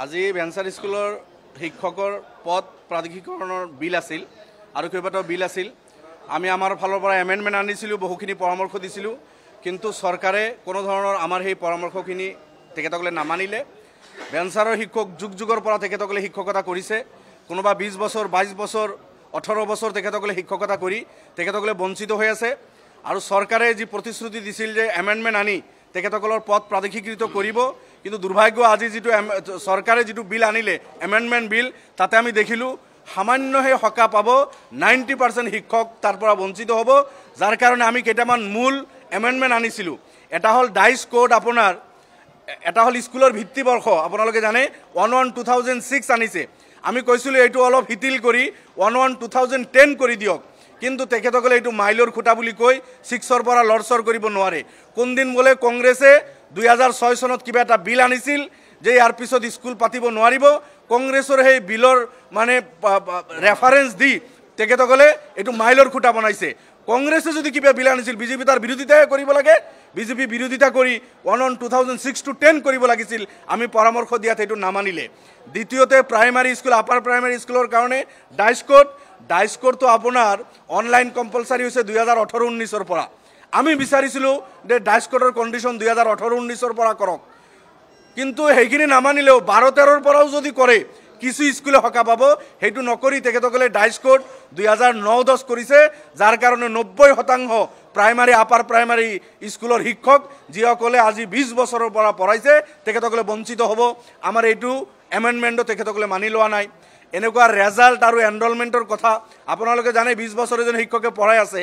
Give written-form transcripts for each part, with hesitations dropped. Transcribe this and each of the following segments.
আজি ভেঞ্চাৰ স্কুলৰ শিক্ষকৰ পদ প্ৰাধিকৰণৰ বিল আছিল আৰু কেইবাটাও বিল আছিল। আমি আমাৰ ফালৰ পৰা এমেণ্ডমেণ্ট আনিছিলোঁ, বহুখিনি পৰামৰ্শ দিছিলোঁ, কিন্তু চৰকাৰে কোনো ধৰণৰ আমাৰ সেই পৰামৰ্শখিনি তেখেতসকলে নামানিলে। ভেঞ্চাৰৰ শিক্ষক যুগ যুগৰ পৰা তেখেতসকলে শিক্ষকতা কৰিছে। কোনোবা 20 বছৰ, 22 বছৰ, 18 বছৰ তেখেতসকলে শিক্ষকতা কৰি তেখেতসকলে বঞ্চিত হৈ আছে। আৰু চৰকাৰে যি প্ৰতিশ্ৰুতি দিছিল যে এমেণ্ডমেণ্ট আনি তেখেতসকলৰ পদ প্ৰাধিকৃত কৰিব, কিন্তু দুৰ্ভাগ্য আজি যিটো চৰকাৰে যিটো বিল আনিলে এমেণ্ডমেণ্ট বিল, তাতে আমি দেখিলোঁ সামান্যহে সকাহ পাব, 90% শিক্ষক তাৰ পৰা বঞ্চিত হ'ব। যাৰ কাৰণে আমি কেইটামান মূল এমেণ্ডমেণ্ট আনিছিলোঁ। এটা হ'ল ডাইচ কোড, আপোনাৰ এটা হ'ল স্কুলৰ ভিত্তিবৰ্ষ, আপোনালোকে জানে 11-2006 আনিছে। আমি কৈছিলোঁ এইটো অলপ শিথিল কৰি 11-2010 কৰি দিয়ক, কিন্তু তেখেতসকলে এইটো মাইলৰ খুঁটা বুলি কৈ 6ৰ পৰা লৰচৰ কৰিব নোৱাৰে। কোনদিন বোলে কংগ্ৰেছে 2006 চনত কিবা এটা বিল আনিছিল যে ইয়াৰ পিছত স্কুল পাতিব নোৱাৰিব। কংগ্ৰেছৰ সেই বিলৰ মানে ৰেফাৰেঞ্চ দি তেখেতসকলে এইটো মাইলৰ খুঁটা বনাইছে। কংগ্ৰেছে যদি কিবা বিল আনিছিল, বিজেপি তাৰ বিৰোধিতাহে কৰিব লাগে। বিজেপি বিৰোধিতা কৰি 2006-10 কৰিব লাগিছিল। আমি পৰামৰ্শ দিয়াত সেইটো নামানিলে। দ্বিতীয়তে প্ৰাইমাৰী স্কুল, আপাৰ প্ৰাইমাৰী স্কুলৰ কাৰণে ডাইচ কোডটো আপোনাৰ অনলাইন কম্পালচাৰী হৈছে 2018-19ৰ পৰা। আমি বিচাৰিছিলোঁ যে ডাইচ কোডৰ কণ্ডিশ্যন 2018-19ৰ পৰা কৰক, কিন্তু সেইখিনি নামানিলেও 12-13ৰ পৰাও যদি কৰে কিছু স্কুলে সকাহ পাব। সেইটো নকৰি তেখেতসকলে ডাইচ কোড 2009-10 কৰিছে, যাৰ কাৰণে 90% প্ৰাইমাৰী আপাৰ প্ৰাইমাৰী স্কুলৰ শিক্ষক যিসকলে আজি 20 বছৰৰ পৰা পঢ়াইছে তেখেতসকলে বঞ্চিত হ'ব। আমাৰ এইটো এমেণ্ডমেণ্টত তেখেতসকলে মানি লোৱা নাই। এনেকুৱা ৰেজাল্ট আৰু এনৰলমেণ্টৰ কথা আপোনালোকে জানে, 20 বছৰ এজন শিক্ষকে পঢ়াই আছে,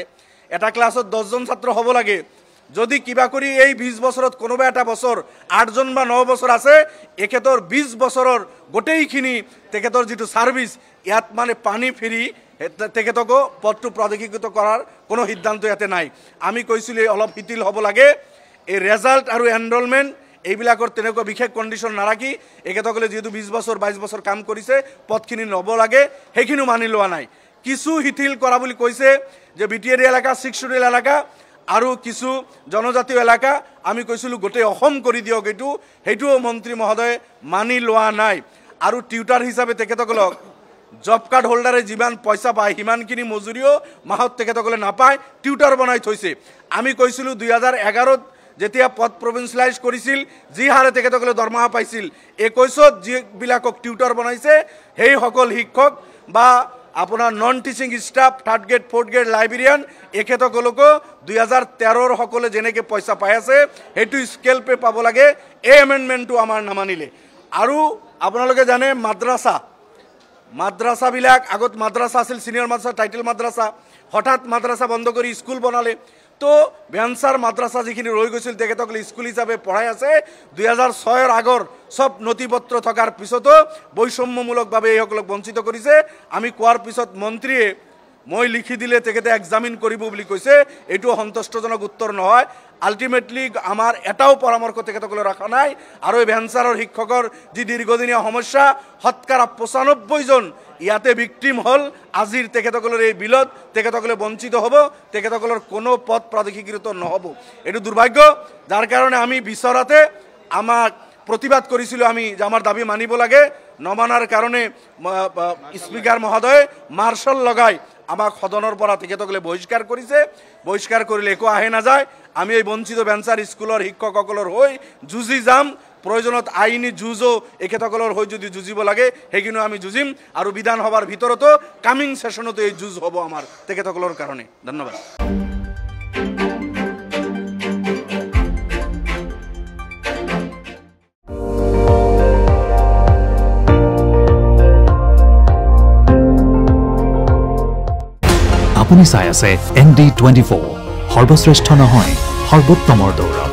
এটা ক্লাছত 10জন ছাত্ৰ হ'ব লাগে। যদি কিবা কৰি এই 20 বছৰত কোনোবা এটা বছৰ 8জন বা 9 বছৰ আছে, এখেতৰ 20 বছৰৰ গোটেইখিনি তেখেতৰ যিটো ছাৰ্ভিচ, ইয়াত মানে পানী ফিৰি তেখেতকো পদটো প্ৰাধিকৃত কৰাৰ কোনো সিদ্ধান্ত ইয়াতে নাই। আমি কৈছিলোঁ অলপ শিথিল হ'ব লাগে। এই ৰেজাল্ট আৰু এনৰলমেণ্ট এইবিলাকৰ তেনেকুৱা বিশেষ কণ্ডিশ্যন নাৰাখি এখেতসকলে যিহেতু 20 বছৰ 22 বছৰ কাম কৰিছে, পদখিনি ল'ব লাগে, সেইখিনিও মানি লোৱা নাই। কিছু শিথিল কৰা বুলি কৈছে যে বিটিএডি এলেকা, 6 শ্বেডিউল এলেকা আৰু কিছু জনজাতীয় এলেকা, আমি কৈছিলোঁ গোটেই অসম কৰি দিয়ক। সেইটোও মন্ত্ৰী মহোদয়ে মানি লোৱা নাই। আৰু টিউটাৰ হিচাপে তেখেতসকলক জব কাৰ্ড হোল্ডাৰে যিমান পইচা পায় সিমানখিনি মজুৰিও মাহত তেখেতসকলে নাপায়, টিউটাৰ বনাই থৈছে। আমি কৈছিলোঁ 2011ত যেতিয়া পদ প্ৰভিন্সিয়েলাইজ কৰিছিল, যি হাৰে তেখেতসকলে দৰমহা পাইছিল, 21ত যিবিলাকক টিউটাৰ বনাইছে সেইসকল শিক্ষক বা আপোনাৰ non teaching staff, 3rd grade 4th grade librarian, এখেতসকলকো 2013ৰ সকলে যেনেকৈ পইচা পাই আছে সেইটো স্কেল পে পাব লাগে। এই এমেণ্ডমেণ্টটো আমাৰ নামানিলে। আৰু আপোনালোকে জানে মাদ্ৰাছাবিলাক আগত মাদ্ৰাছা আছিল, ছিনিয়ৰ মাদ্ৰাছা, টাইটেল মাদ্ৰাছা, হঠাৎ মাদ্ৰাছা বন্ধ কৰি স্কুল বনালে। তো ভেঞ্চাৰ মাদ্ৰাছা যিখিনি ৰৈ গৈছিল তেখেতসকলে স্কুল হিচাপে পঢ়াই আছে। 2006ৰ আগৰ চব নথিপত্ৰ থকাৰ পিছতো বৈষম্যমূলকভাৱে এইসকলক বঞ্চিত কৰিছে। আমি কোৱাৰ পিছত মন্ত্ৰীয়ে মই লিখি দিলে তেখেতে এক্সামিন কৰিব বুলি কৈছে। এইটো সন্তুষ্টজনক উত্তৰ নহয়। আল্টিমেটলি আমাৰ এটাও পৰামৰ্শ তেখেতসকলে ৰখা নাই। আৰু এই ভেঞ্চাৰৰ শিক্ষকৰ যি দীৰ্ঘদিনীয়া সমস্যা, 95% ইয়াতে ভিক্টিম হ'ল। আজিৰ তেখেতসকলৰ এই বিলত তেখেতসকলে বঞ্চিত হ'ব, তেখেতসকলৰ কোনো পদ প্ৰাধিকৃত নহ'ব। এইটো দুৰ্ভাগ্য, যাৰ কাৰণে আমি বিচৰাতে আমাক প্ৰতিবাদ কৰিছিলোঁ আমি যে আমাৰ দাবী মানিব লাগে। নমানাৰ কাৰণে স্পীকাৰ মহোদয়ে মাৰ্চল লগাই আমাক সদনৰ পৰা তেখেতসকলে বহিষ্কাৰ কৰিছে। বহিষ্কাৰ কৰিলে একো আহে নাযায়। আমি এই বঞ্চিত ভেঞ্চাৰ স্কুলৰ শিক্ষকসকলৰ হৈ যুঁজি যাম। প্ৰয়োজনত আইনী যুঁজো এখেতসকলৰ হৈ যদি যুঁজিব লাগে সেইখিনিও আমি যুঁজিম। আৰু বিধানসভাৰ ভিতৰতো কামিং ছেশ্যনতো এই যুঁজ হ'ব আমাৰ তেখেতসকলৰ কাৰণে। ধন্যবাদ। আপুনি চাই আছে ND24, সৰ্বশ্ৰেষ্ঠ নহয় সৰ্বোত্তমৰ দৌৰ।